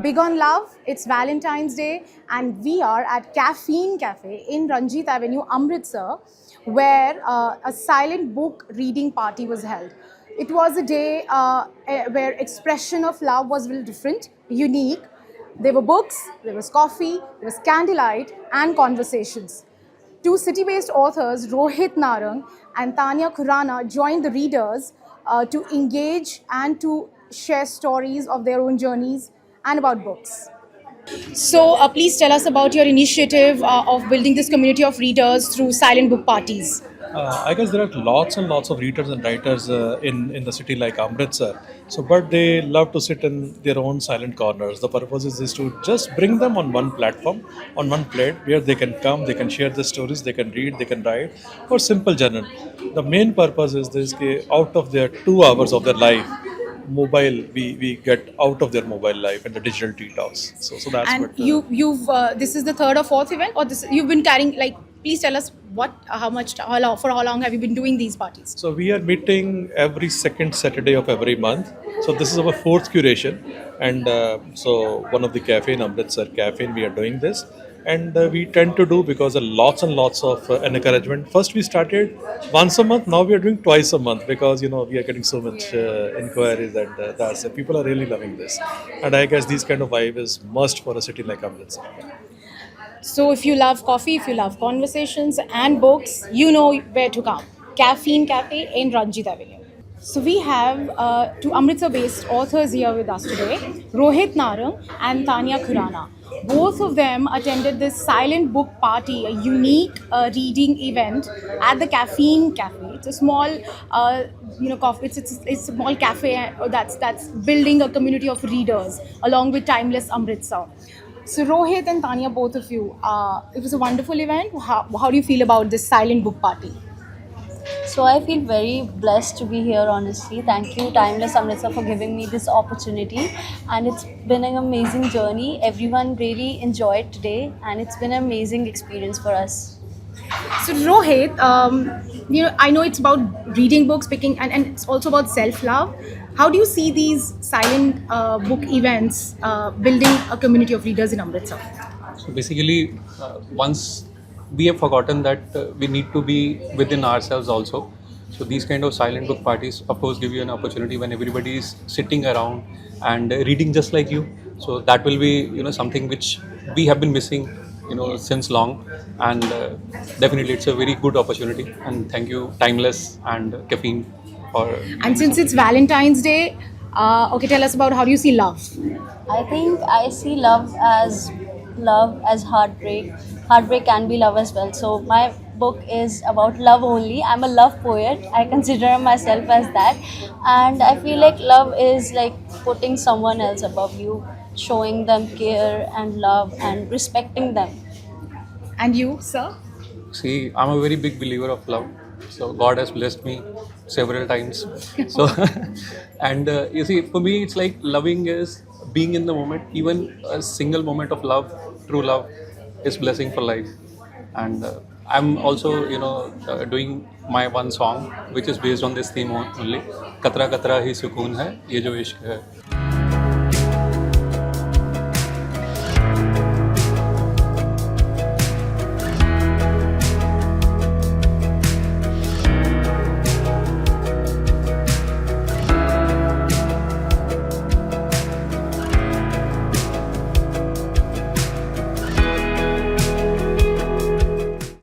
big on love. It's Valentine's Day, and we are at Caffeine Cafe in Ranjit Avenue, Amritsar, where a silent book reading party was held. It was a day where expression of love was a little different, unique. There were books, there was coffee, there was candlelight, and conversations. Two city-based authors, Rohit Narang and Tanya Khurana, joined the readers to engage and to share stories of their own journeys and about books. So, please tell us about your initiative of building this community of readers through silent book parties. I guess there are lots and lots of readers and writers in the city like Amritsar. So, but they love to sit in their own silent corners. The purpose is to just bring them on one platform, on one plate, where they can come, they can share their stories, they can read, they can write, or simple journal. The main purpose is this: कि out of their 2 hours of their life, mobile we get out of their mobile life and the digital detox. So that's And what. you've this is the third or fourth event, or this you've been carrying like. Please tell us for how long have you been doing these parties? So we are meeting every second Saturday of every month. So this is our fourth curation, and so one of the cafe in Amritsar Cafe, we are doing this, and we tend to do because of lots and lots of encouragement. First we started once a month, now we are doing twice a month because we are getting so much inquiries, and that's it. People are really loving this, and I guess this kind of vibe is must for a city like Amritsar. So, if you love coffee, if you love conversations and books, you know where to come. Caffeine Cafe in Ranjit Avenue. So, we have two Amritsar based authors here with us today, Rohit Narang and Tanya Khurana. Both of them attended this silent book party, a unique reading event at the Caffeine Cafe. It's a small, coffee. It's a small cafe that's building a community of readers along with Timeless Amritsar. So Rohit and Tanya, both of you, it was a wonderful event. How do you feel about this silent book party? So I feel very blessed to be here, honestly. Thank you, Timeless Amritsar, for giving me this opportunity. And it's been an amazing journey. Everyone really enjoyed today, and it's been an amazing experience for us. So Rohit, I know it's about reading books, picking, and it's also about self-love. How do you see these silent book events building a community of readers in Amritsar? So basically, once we have forgotten that we need to be within ourselves also. So these kind of silent book parties, of course, give you an opportunity when everybody is sitting around and reading just like you. So that will be something which we have been missing since long, and definitely it's a very good opportunity. And thank you, Timeless and Caffeine, for. And since it's Valentine's Day, tell us about how do you see love? I think I see love as heartbreak. Heartbreak can be love as well. So my book is about love only. I'm a love poet. I consider myself as that. And I feel like love is like putting someone else above you, showing them care and love and respecting them. And you, sir? See, I'm a very big believer of love. So God has blessed me several times. So, and you see, for me, it's like loving is being in the moment. Even a single moment of love, true love, is blessing for life. And I'm also, doing my one song, which is based on this theme only. Katra katra hi sukoon hai, ye jo ishq hai.